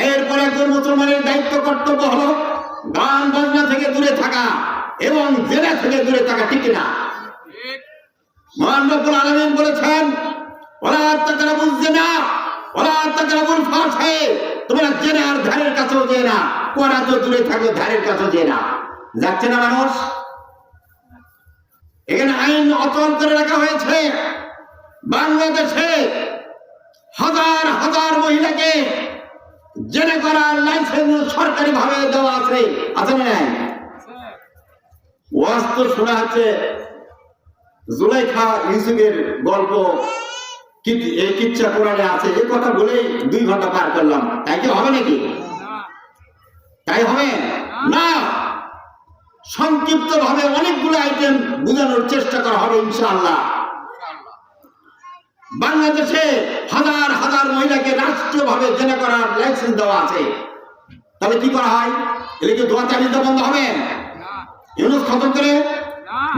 এরপরে একজন মুসলমানের দায়িত্ব কর্তব্য হলো গান বাজনা থেকে দূরে থাকা এবং জেনা থেকে দূরে থাকা, ঠিক না? মহান রব্বুল আলামিন বলেছেন, ওয়ালা তাকরাবুজ জিনা ওয়ালা তাকরাবুল ফাহশা, তোমরা জেনার ধারের কাছেও যেও না, কোরা তো দূরে থাকো, ধারের কাছেও যেও না। যাচ্ছে না মানুষ? এখানে আইন অচল করে রাখা হয়েছে। বাংলাদেশে হাজার হাজার মহিলাকে জেনা করার লাইসেন্স সরকারি ভাবে দেওয়া আছে, আছে না? ওয়াজ তো শোনা হচ্ছে জুলাইখা ইউসুফের গল্প এই কিচ্ছা কোরআনে আছে, এই কথা বলেই 2 ঘন্টা পার করলাম। তাই কি হবে নাকি? তাই হবে না। সংক্ষিপ্ত ভাবে অনেকগুলো আইটেম বোঝানোর চেষ্টা করা হবে ইনশাআল্লাহ। বাংলাদেশে হাজার হাজার মহিলাকে রাষ্ট্রীয়ভাবে জেনা করার লাইসেন্স দেওয়া আছে। তাহলে কি করা হয়? এলে কি দোয়া চালিয়ে বন্ধ হবে? ইউনুস খতম করে,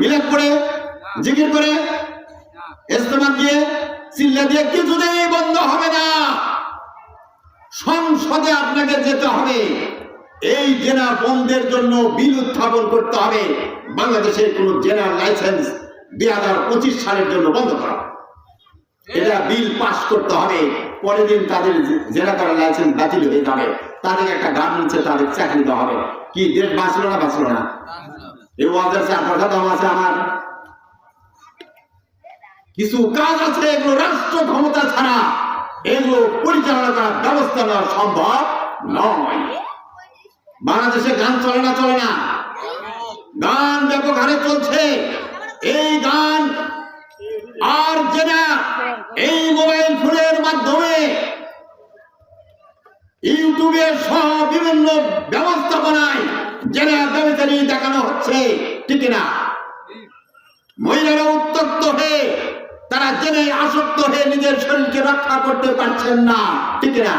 মিলাদ করে, জিকির করে, ইস্তেমা দিয়ে, চিল্লা দিয়ে কিছুতেই বন্ধ হবে না। সংসদে আপনাকে যেতে হবে। এই জেনা বন্ধের জন্য বিল উত্থাপন করতে হবে। বাংলাদেশের কোন জেনার লাইসেন্স 2025 সালের জন্য বন্ধ করা, এটা বিল পাস করতে হবে। পরের দিন তাদের জেনা করার লাইসেন্স বাতিল হয়ে যাবে, তাদের একটা গার্মেন্টসে তাদের চাকরি দেওয়া হবে। কি দেশ বাঁচলো না? বাঁচলো না? এই ওয়াজের আপনার দাম আছে। আমার কিছু কাজ আছে, এগুলো রাষ্ট্র ক্ষমতা ছাড়া এগুলো পরিচালনা করার ব্যবস্থা নেওয়া সম্ভব নয়। বাংলাদেশে গান চলে না? চলে না? গান ব্যাপক হারে চলছে। এই গান আর জেনা এই মোবাইল ফোনের মাধ্যমে, ইউটিউবে সহ বিভিন্ন ব্যবস্থাপনায় জেনা ব্যবচারী দেখানো হচ্ছে, ঠিক না? মহিলারা উত্তপ্ত হয়ে, তারা জেনে আসক্ত হয়ে নিজের শরীরকে রক্ষা করতে পারছেন না, ঠিক না?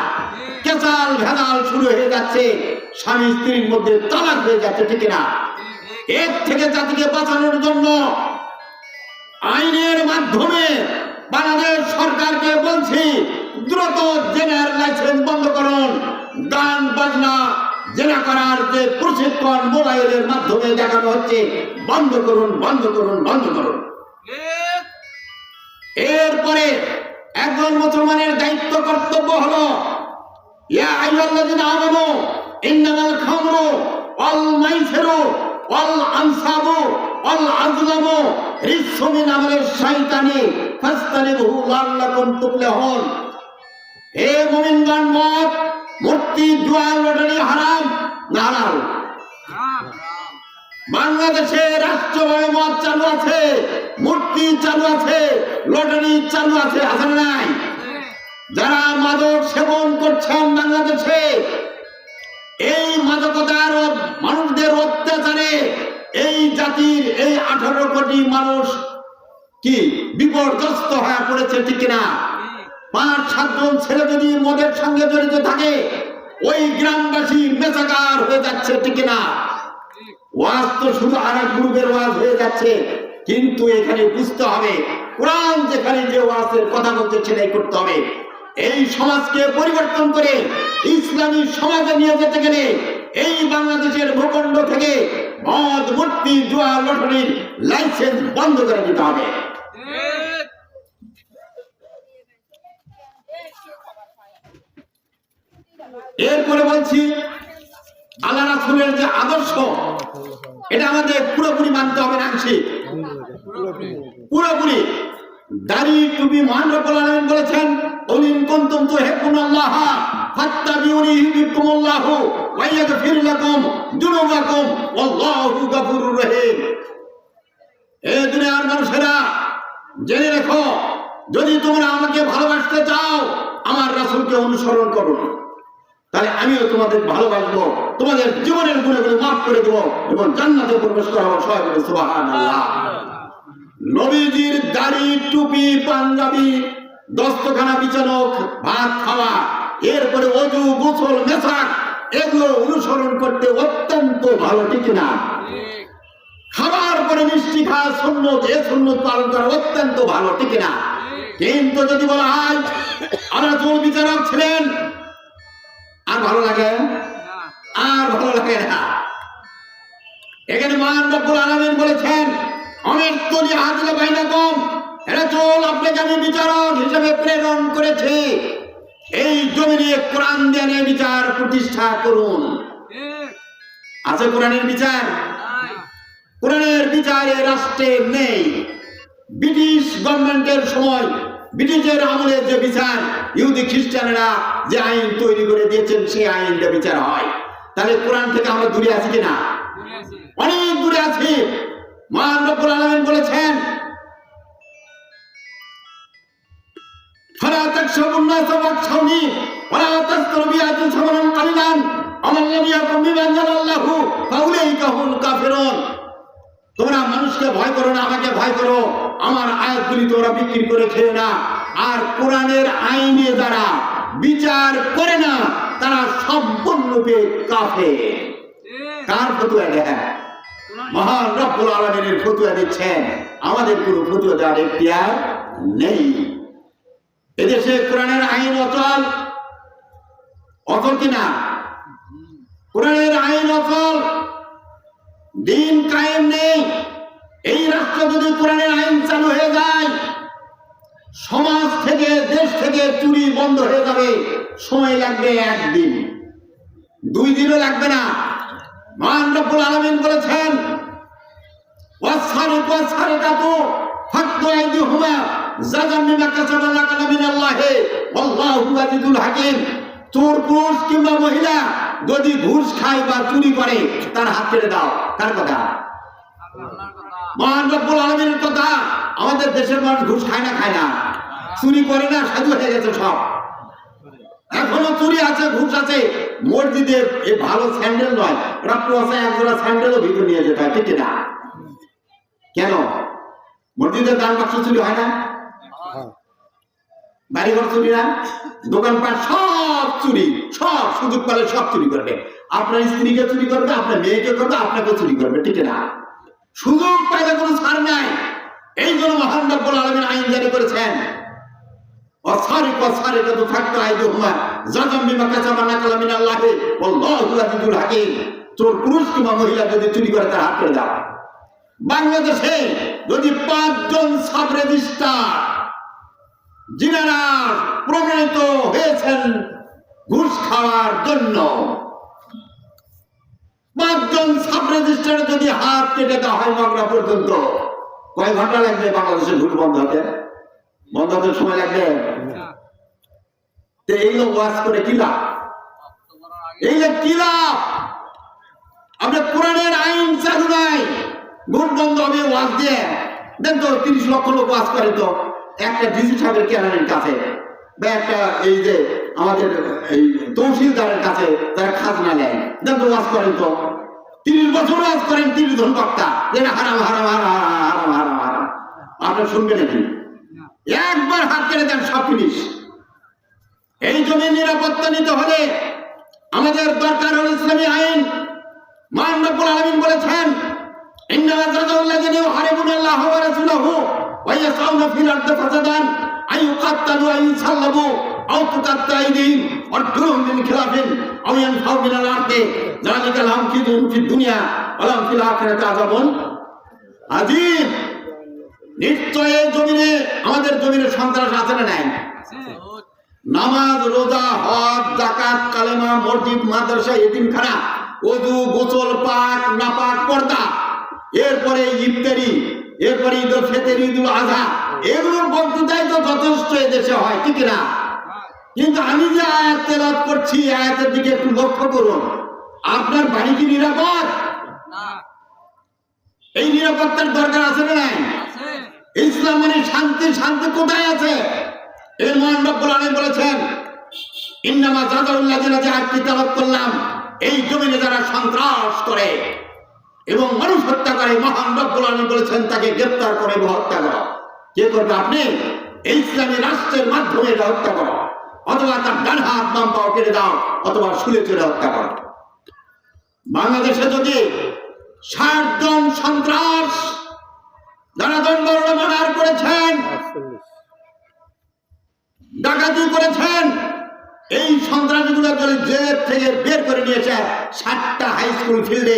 কেচাল ভেজাল শুরু হয়ে যাচ্ছে, স্বামী স্ত্রীর মধ্যে তালাক হয়ে যাচ্ছে, ঠিক না? এর থেকে জাতিকে বাঁচানোর জন্য আইনের মাধ্যমে বাংলাদেশ সরকারকে বলছি, দ্রুত জেনার লাইসেন্স বন্ধ করুন। গান বাজনা জেনা করার যে প্রশিক্ষণ মোবাইলের মাধ্যমে দেখানো হচ্ছে, বন্ধ করুন, বন্ধ করুন, বন্ধ করুন। এরপরে একজন মুসলমানের দায়িত্ব কর্তব্য হলো, ইয়া আইয়ুহাল্লাযীনা আমানু ইন্নামাল খামরু ওয়াল মাইসিরু ওয়াল আনসাবু ওয়াল আজলামু রিজসুম মিন আমালিশ শাইতানি ফাসতানিবুহু লাআল্লাকুম তুফলিহুন। হে মুমিনগণ, মদ, মূর্তি, জুয়া, লটারি হারাম না হালাল? বাংলাদেশে রাষ্ট্রভাবে মদ চালু আছে, মূর্তি চালু আছে, লটারি চালু আছে, আছে না নাই? যারা মাদক সেবন করছেন বাংলাদেশে, এই মাদকতার মানুষদের অত্যাচারে এই জাতির এই 18 কোটি মানুষ কি বিপর্যস্ত হয়ে পড়েছে, ঠিক না? 5-7 জন ছেলে যদি মদের সঙ্গে জড়িত থাকে, ওই গ্রামবাসী মেজাকার হয়ে যাচ্ছে, ঠিক না? ওয়াজ তো শুধু আরেক গ্রুপের ওয়াজ হয়ে যাচ্ছে, কিন্তু এখানে বুঝতে হবে কোরআন যেখানে যে ওয়াজের কথা বলছে সেটাই করতে হবে। এই সমাজকে পরিবর্তন করে ইসলামী সমাজে নিয়ে যেতে গেলে এই বাংলাদেশের ভূখণ্ড থেকে মদ, মূর্তি, জুয়া, লটারির লাইসেন্স বন্ধ করে দিতে হবে। এরপরে বলছি, আল্লাহ রাসূলের যে আদর্শ, এটা আমাদের পুরোপুরি মানতে হবে না? পুরোপুরি। দাড়ি টুপি মহান রব্বুল আলামিন বলেছেন, কুল ইন কুনতুম তুহিব্বুনাল্লাহ ফাত্তাবিউনি ইউহিব্বুকুমুল্লাহু ওয়া ইয়াগফির লাকুম যুনুবাকুম ওয়াল্লাহু গফুরুর রহিম। এ দুনিয়ার মানুষেরা, জেনে রেখো, যদি তোমরা আমাকে ভালোবাসতে চাও, আমার রাসূলকে অনুসরণ করো, তাহলে আমিও তোমাদের ভালোবাসবো, তোমাদের জীবনের গুণাগুলো মাফ করে দেবো এবং জান্নাতে প্রবেশ করাবো। সবাই বলে সুবহানাল্লাহ। নবীজির দাড়ি, টুপি, পাঞ্জাবি, দস্তখানা বিছানো, ভাত খাওয়া, এরপরে অজু, গোসল, মেসাক, এগুলো অনুসরণ করতে অত্যন্ত ভালো, ঠিক না? খাবার পরে মিষ্টি খাওয়া সুন্নত, এ সুন্নত পালন করা অত্যন্ত ভালো, ঠিক না? কিন্তু যদি বলা হয়, আল্লাহ রাসূল বিচারক ছিলেন, ভালো লাগে? আর ভালো লাগে না। এখানে মহান রব্বুল আলামিন বলেছেন, অমির তলি আদিলে বাইনাকুম, রাসূল আপনাকে আমি বিচারক হিসেবে প্রেরণ করেছি, এই জমিনে কোরআন দিয়ে বিচার প্রতিষ্ঠা করুন। আছে কোরআনের বিচার? কোরআনের বিচার এই রাষ্ট্রে নেই। ব্রিটিশ গভর্নমেন্টের সময়, ব্রিটিশের আমলে যে বিচার, ইহুদি খ্রিস্টানেরা যে আইন তৈরি করে দিয়েছেন সেই আইনটা বিচার হয়। তাহলে কোরআন থেকে আমরা দূরে আছি কিনা? অনেক দূরে আছি। মহান রব্বুল আলামিন বলেছেন, ফালা তাকশাবুন নাস ওয়াকশাউনি ওয়ালা তাশতারু বিআয়াতি সামানান কালিলান আমান লাম ইয়াকুম বিমা আনজালাল্লাহু ফাউলাইকা হুমুল কাফিরুন। তোমরা মানুষকে ভয় করো না, আমাকে ভয় করো। আমার আয়াতগুলি তোমরা বিক্রি করে খেও না। আর কোরআনের আইনে যারা বিচার করে না তারা সম্পূর্ণরূপে কাফের। কার ফতোয়া দেয়? মহান রব্বুল আলামিনের ফতোয়া দিচ্ছেন। আমাদের কোনো ফতোয়া দেওয়ার এখতিয়ার নেই। এদেশে কোরআনের আইন অচল, অচল কিনা? কোরআনের আইন অচল, দিন কায়েম নেই। এই রাষ্ট্র যদি কোরআনের আইন চালু হয়ে যায়, সমাজ থেকে, দেশ থেকে চুরি বন্ধ হয়ে যাবে। সময় লাগবে 1 দিন, 2 দিনও লাগবে না। মহান রব্বুল আলামিন বলেছেন, ওয়াসসারিকু ওয়াসসারিকাতু ফাকতু আইদিহুমা জাযাম বিমা কাসাবা লাকানা মিনাল্লাহি ওয়াল্লাহু আজিজুল হাকীম। চোর পুরুষ কিংবা মহিলা যদি ঘুষ খায় বা চুরি করে তার হাত কেটে দাও। কার কথা? মহান রব্বুল আলামিনের কথা। আমাদের দেশের মানুষ ঘুষ খায় না? খায় না? চুরি করে না? সাধু হয়ে গেছে সব। এখনো চুরি আছে, ঘুষ আছে। মসজিদে এই ভালো স্যান্ডেল নয়, ওরা পয়সা একজোড়া স্যান্ডেলও ভিতরে নিয়ে যেতে হয়, ঠিক না? কেন? মসজিদের দান বাক্স চুরি হয় না? বাড়িঘর চুরি না? দোকানপাট সব চুরি, সব সুযোগ পেলে সব চুরি করবে। আপনার স্ত্রীকে চুরি করবে, আপনার মেয়েকে করবে, আপনাকে চুরি করবে, ঠিক না? সুযোগ পাইলে কোনো ছাড় নাই। এই জন্য মহান রব্বুল আলামিন আইন জারি করেছেন, ওয়াসসারিকু ওয়াসসারিকাতু ফাকতু আইদিহুমা জাযাম বিমা কাসাবা নাকালা মিনাল্লাহি ওয়াল্লাহু আজিজুল হাকীম। চোর পুরুষ কিংবা মহিলা যদি চুরি করে তার হাত কেটে দাও। বাংলাদেশে যদি 5 জন সাব রেজিস্ট্রার যিনারা প্রমাণিত হয়েছেন ঘুষ খাওয়ার জন্য, 5 জন সাব রেজিস্ট্রার যদি হাত কেটে দেওয়া হয় মগরা পর্যন্ত, কয় ঘন্টা লাগবে বাংলাদেশে ঘুষ বন্ধ হতে? বন্ধ হতে সময় লাগবে? এই লোক ওয়াজ করে কি লাভ? এই লোক কি লাভ? আপনার কোরআনের আইন চালু নাই, ঘুষ বন্ধ হবে ওয়াজ দিয়ে। দেন তো 30 লক্ষ লোক ওয়াজ করে, তো একটা ডিসি সাহেবের কেরানির কাছে বা একটা এই যে আমাদের এই তহসিলদারের কাছে তারা খাজনা নেয়, দেন তো ওয়াজ করেন তো। 30 বছর ওয়াজ করেন, 30 জন বক্তা, যেটা হারাম হারাম হারাম হারাম হারাম হারাম। আপনার শুনবে নাকি? একবার হাত কেটে দেন, সব ফিনিশ। এই জমি নিরাপত্তা নিতে হলে আমাদের দরকার হল ইসলামী আইন। মহান রব্বুল আলামিন বলেছেন, ইন্নামা জাযাউল্লাযিনা ইউহারিবুনাল্লাহা ওয়া রাসূলাহু ওয়া ইয়াসআউনা ফিল আরদি ফাসাদান আন ইউকাত্তালু আও ইউসাল্লাবু আও তুকাত্তা আইদিহিম ওয়া আরজুলুহুম মিন খিলাফিন আও ইয়ানফাউ মিনাল আরদি যালিকা লাহুম খিজুন ফিদ দুনিয়া ওয়া লাহুম ফিল আখিরাতি আযাবুন আযীম। নিশ্চয় এই জমিনে, আমাদের জমিনে সন্ত্রাস আছে না নাই? নামাজ, রোজা, হজ, যাকাত, কালেমা, মসজিদ, মাদ্রাসা, এতিমখানা, ওযু, গোসল, পাক, নাপাক, পর্দা, এরপরে ইফতারি, এরপরে ঈদ উল ফিতর, ঈদ উল আযহা, এগুলোর বক্তৃতাই তো যথেষ্ট এদেশে হয়, ঠিক না? কিন্তু আমি যে আয়াত তেলাওয়াত করছি, আয়াতের দিকে একটু লক্ষ্য করুন। আপনার বাড়ি কি নিরাপদ? এই নিরাপত্তার দরকার আছে না নাই? ইসলাম মানে শান্তি। শান্তি কোথায় আছে? এই মহান রব্বুল আলামিন বলেছেন, ইন্নামা জাযাউল্লাযিনা, যে আয়াতটি তেলাওয়াত করলাম, এই জমিনে যারা সন্ত্রাস করে এবং মানুষ হত্যা করে, মহান রব্বুল আলামিন বলেছেন তাকে গ্রেফতার করে এবং হত্যা করো। কে করবে? আপনি। এই ইসলামী রাষ্ট্রের মাধ্যমে এটা হত্যা করো, অথবা তার ডান হাত বাম পাও কেটে দাও, অথবা শুলে চড়ে হত্যা করো। বাংলাদেশে যদি 60 জন সন্ত্রাস যারা দণ্ডায়মান মার্ডার করেছেন, ডাকাতি করেছেন, এই সন্ত্রাসীগুলো যদি যে থেকে বের করে নিয়েছে 7টা হাই স্কুল ফিল্ডে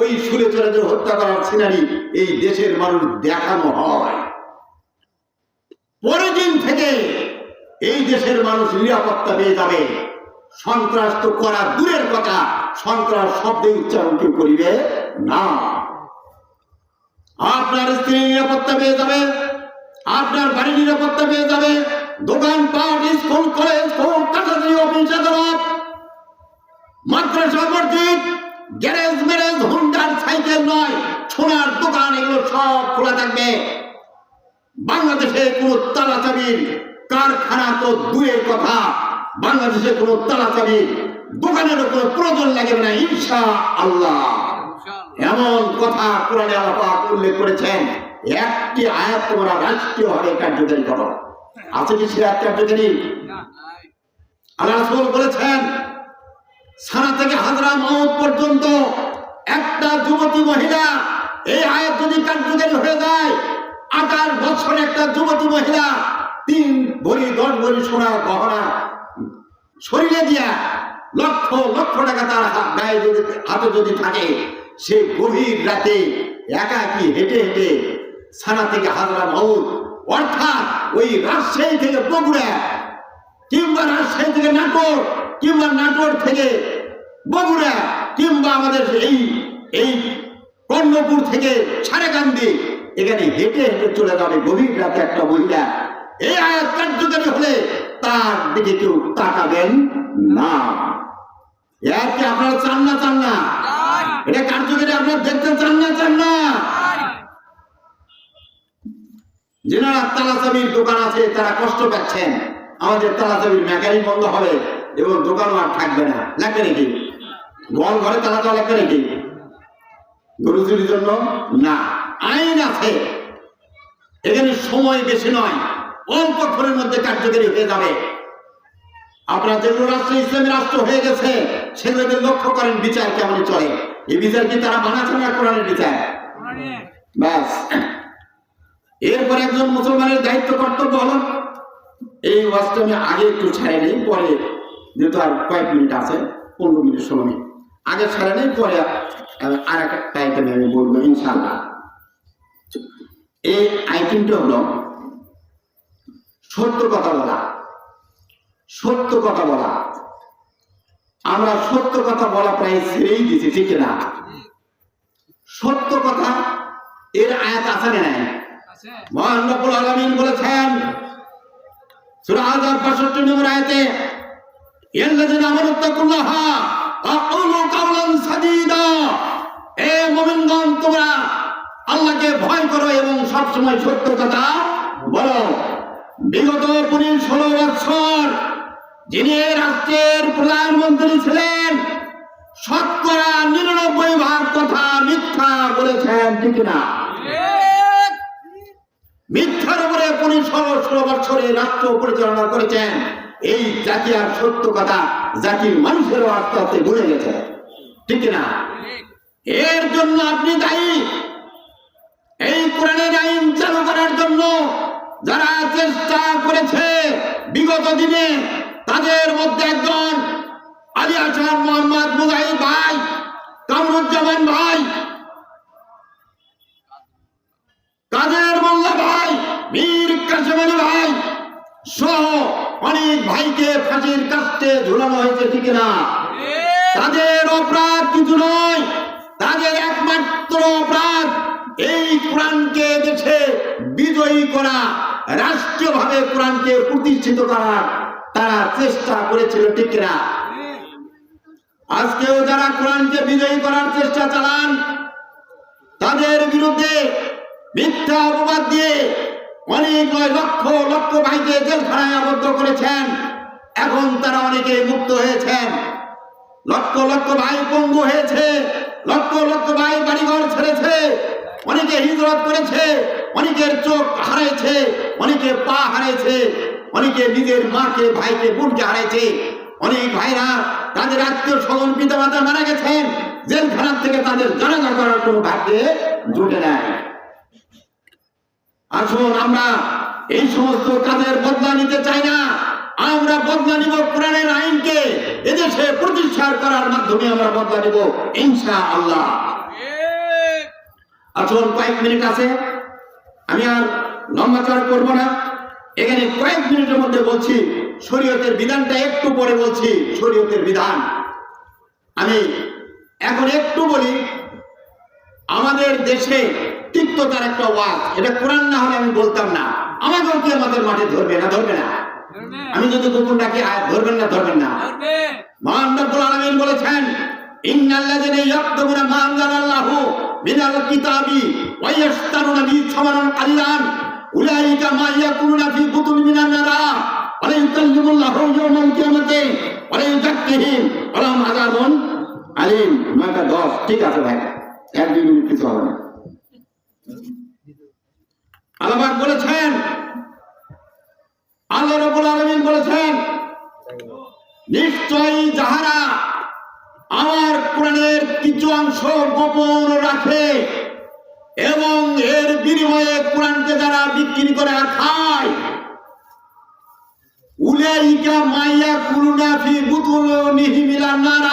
ওই সুরে চোরাদের হত্যা করার সিনারি এই দেশের মানুষ দেখানো হয়। পরের দিন থেকে এই দেশের মানুষ নিরাপত্তা পেয়ে যাবে। সন্ত্রাস তো করা দূরের কথা, সন্ত্রাস শব্দে উচ্চারণ কেউ করিবে না। আপনার স্ত্রী নিরাপত্তা পেয়ে যাবে, আপনার বাড়ি নিরাপত্তা পেয়ে যাবে, দোকানপাট, স্কুল, কলেজ, কোর্ট, কাছারি, অফিস, আদালত, মাদ্রাসা, মসজিদ, গ্যারেজ, ম্যারেজ, হুন্ডার, সাইকেল নয়, সোনার দোকান, এগুলো সব খোলা থাকবে। বাংলাদেশে কোন তালা চাবির কারখানা তো দূরের কথা, বাংলাদেশে কোন তালা চাবির দোকানের কোনো প্রয়োজন লাগবে না ইনশাআল্লাহ। এমন কথা কোরআনে আল্লাহ পাক উল্লেখ করেছেন। একটি আয়াত তোমরা রাষ্ট্রীয়ভাবে কার্যকারী করো, আছে কি সে আয়াত কার্যকারী? আল্লাহ রাসূল বলেছেন সানা থেকে হাজরা মাউত পর্যন্ত একটা যুবতী মহিলা, এই আয়াত যদি কার্যকারী হয়ে যায়, 28 বছর একটা যুবতী মহিলা 3 ভরি 10 ভরি সোনা গহনা শরীরে দিয়া লক্ষ লক্ষ টাকা তার গায়ে যদি হাতে যদি থাকে, সে গভীর রাতে একাকী হেঁটে হেঁটে সানা থেকে হাজরা মাউত, অর্থাৎ ওই রাজশাহী থেকে বগুড়া কিংবা রাজশাহী থেকে নাটোর কিংবা নাটোর থেকে বগুড়া কিংবা আমাদের এই কর্ণপুর থেকে সারেকান্দি, এখানে হেঁটে হেঁটে চলে যাবে গভীর রাতে একটা মহিলা। এই আয়াত কার্যকারী হলে তার দিকে কেউ তাকাবেন না। এর কি আপনারা চান না? চান না? এটা কার্যকারী আপনারা দেখতে চান না? চান না? যারা তালাচাবির দোকান আছে তারা কষ্ট পাচ্ছেন, আমাদের তালাচাবির মেকানিক বন্ধ হবে এবং দোকানও আর থাকবে না। লাগবে নাকি? ঘরে তালা দেওয়া লাগবে নাকি? গরু চুরির জন্য না, আইন আছে, এখানে সময় বেশি নয়, অল্প ক্ষণের মধ্যে কার্যকারী হয়ে যাবে। আপনার যেগুলো রাষ্ট্র ইসলামী রাষ্ট্র হয়ে গেছে সেগুলোকে লক্ষ্য করেন বিচার কেমন চলে। এই বিচার কি তারা বানাচ্ছে না কোরআনের বিচার? ব্যাস। এরপরে একজন মুসলমানের দায়িত্ব কর্তব্য হলো, এই ওয়াজটা আমি আগে একটু ছাড়ে নেই, পরে যেহেতু আর কয়েক মিনিট আছে, 15 মিনিট 16 মিনিট আগে ছাড়ে নেই, পরে আর একটা আইটেমে আমি বলবো ইনশাআল্লাহ। এই আইটেমটা হলো সত্য কথা বলা। সত্য কথা বলা, আমরা সত্য কথা বলা প্রায় ছেড়েই দিচ্ছি, ঠিক না? সত্য কথা এর আয়াত আছে না নাই? মহান রব্বুল আলামিন বলেছেন সূরা আযাব 65 নম্বর আয়াতে, ইয়াল্লাযিনা আমানুত্তাকুল্লাহা ওয়া কুলু কাওলান সাদীদা, হে মুমিনগণ তোমরা আল্লাহকে ভয় করো এবং সব সময় সত্য কথা বলো। বিগত 16 বছর যিনি রাষ্ট্রের প্রধানমন্ত্রী ছিলেন, শতকরা 99% কথা মিথ্যা বলেছেন, ঠিক না? মিথ্যার উপরে 16 বছরে রাষ্ট্র পরিচালনা করেছেন। এই জাতি আর সত্য কথা জাতির মানুষেরও আস্তে আস্তে ভুলে গেছে, ঠিক না? এর জন্য আপনি দায়ী। এই কোরআনের আইন চালু করার জন্য যারা চেষ্টা করেছে বিগত দিনে, তাদের মধ্যে একজন আলী হাসান মোহাম্মদ মুজাহিদ ভাই, কামরুজ্জামান ভাই, কাদের মোল্লা ভাই, মীর কাসেম আলী ভাই সহ অনেক ভাইকে ফাঁসির কাস্টে ঝুলানো হয়েছে, ঠিক না? তাদের অপরাধ কিছু নয়, তাদের একমাত্র অপরাধ এই কোরআনকে দেশে বিজয়ী করা, রাষ্ট্রীয়ভাবে কোরআনকে প্রতিষ্ঠিত করার তারা চেষ্টা করেছিল, ঠিক না? আজকেও যারা কোরআনকে বিজয়ী করার চেষ্টা চালান, তাদের বিরুদ্ধে মিথ্যা অপবাদ দিয়ে অনেক লক্ষ লক্ষ ভাইকে জেলখানায় আবদ্ধ করেছেন। এখন তারা অনেকে মুক্ত হয়েছেন, লক্ষ লক্ষ ভাই পঙ্গু হয়েছে, লক্ষ লক্ষ ভাই বাড়িঘর ছেড়েছে, অনেকে হিজরত করেছে, অনেকের চোখ হারাইছে, অনেকে পা হারাইছে, অনেকে নিজের মাকে ভাইকে বোনকে হারাইছে। অনেক ভাইরা তাদের আত্মীয় স্বজন পিতা মাতা মারা গেছেন, জেলখানা থেকে তাদের জানাজা করার কোনো ভাগ্যে জুটে নেয়। আসুন আমরা এই সমস্ত কাজের বদলা নিতে চাই না। আমরা বদলা নিব কোরআনের আইনকে এদেশে প্রতিষ্ঠা করার মাধ্যমে আমরা বদলা নিব ইনশাআল্লাহ। আসুন কয়েক মিনিট আছে, আমি আর লম্বা চড়া করবো না। এখানে কয়েক মিনিটের মধ্যে বলছি শরীয়তের বিধানটা, একটু পরে বলছি শরীয়তের বিধান। আমি এখন একটু বলি, আমাদের দেশে তিক্ততার একটা ওয়াজ, এটা কোরআন না হলে আমি বলতাম না। আমাদেরকে আমাদের মাঠে ধরবে না, ধরবে না। আমি যদি কুকুর ডাকি ধরবেন না, ধরবেন না। মহান রব্বুল আলামিন বলেছেন, ইন্নাল্লাযিনা ইয়াকতুমুনা মা আনজালাল্লাহু মিনাল কিতাবি ওয়া ইয়াশতারুনা বিহি সামানান কালিলান উলাইকা মা ইয়াকুলুনা ফি বুতুনিহিম মিনান নার ওয়া লা ইউকাল্লিমুল্লাহু ইয়াওমাল কিয়ামাতি ওয়া লা ইউযাক্কিহিম ওয়া লাহুম আযাবুন আলীম। মাকা 10 ঠিক আছে ভাই, 1-2 মিনিট কিছু হবে না। আল্লাহ পাক বলেছেন, আল্লাহ রাব্বুল আলামিন বলেছেন, নিশ্চয়ই যাহারা আমার কোরআনের কিছু অংশ গোপন রাখে এবং এর বিনিময়ে কোরআনকে যারা বিক্রি করে আর খায়, উলাইকা মাইয়া কুলুনা ফি বুতুনিহিম মিনান নার,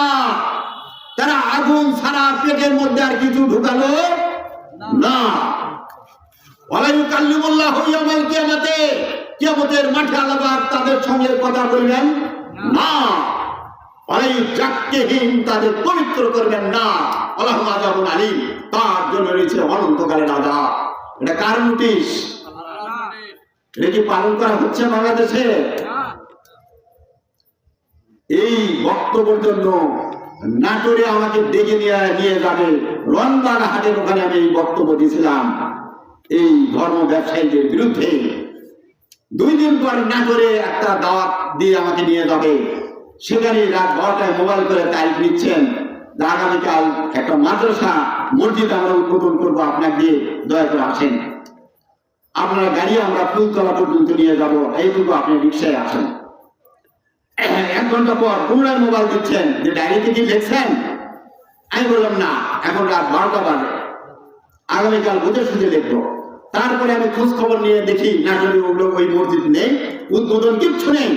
তারা আগুন ছাড়া পেটের মধ্যে আর কিছু ঢুকালো না। ওয়ালা ইউকাল্লিমুল্লাহু ইয়াওমাল কিয়ামাতি, কিয়ামতের মাঠে আল্লাহ পাক তাদের সঙ্গে কথা বলবেন না। ওয়ালা ইউযাক্কিহিম, তাদের পবিত্র করবেন না। ওয়া লাহুম আযাবুন আলীম, তার জন্য রয়েছে অনন্তকালের আযাব। এটা কার নোটিশ? এটা কি পালন করা হচ্ছে বাংলাদেশে? এই বক্তব্যের জন্য নাটোরে আমাকে ডেকে নিয়ে যাবে, রনবাগ হাটের ওখানে আমি এই বক্তব্য দিয়েছিলাম এই ধর্ম ব্যবসায়ীদের বিরুদ্ধে। 2 দিন পর নাটোরে একটা দাওয়াত দিয়ে আমাকে নিয়ে যাবে, সেখানে রাত 12টায় মোবাইল করে তারিখ নিচ্ছেন, আগামীকাল একটা মাদ্রাসা মসজিদ আমরা উদ্বোধন করবো, আপনাকে দিয়ে দয়া করে আসেন। আপনার গাড়ি আমরা ফুলতলা পর্যন্ত নিয়ে যাব, এইটুকু আপনি রিক্সায় আসেন। 1 ঘন্টা পর পুনরায় মোবাইল দিচ্ছেন যে ডায়েরিতে কি লিখছেন? আমি বললাম না, এখন রাত 12টা বাজে, আগামীকাল বুঝে সুঝে লিখবো। তারপরে আমি খোঁজ খবর নিয়ে দেখি নাটোরে ওই মসজিদ নেই, উদ্বোধন কিচ্ছু নেই।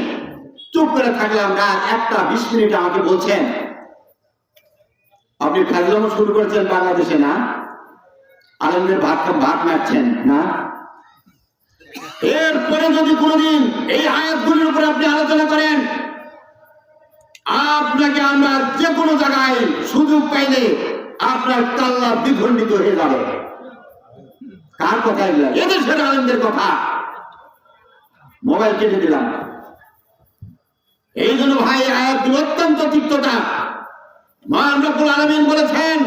চুপ করে থাকলাম। রাত 1টা 20 মিনিট আমাকে বলছেন, আপনি ফাজলামো শুরু করেছেন বাংলাদেশে না, আলেমদের ভাত মারছেন না। এরপরে যদি কোনদিন এই আয়াতগুলির উপরে আপনি আলোচনা করেন, আপনাকে আমরা যে কোনো জায়গায় সুযোগ পাইলে আপনার কাল্লা বিখণ্ডিত হয়ে যাবে। কার কথা এগুলা? এদেশের আলেমদের কথা। মোবাইল কেটে দিলাম। এই জন্য ভাই, আয়াতগুলো অত্যন্ত তিক্ততা। মহান রব্বুল আলামিন বলেছেন,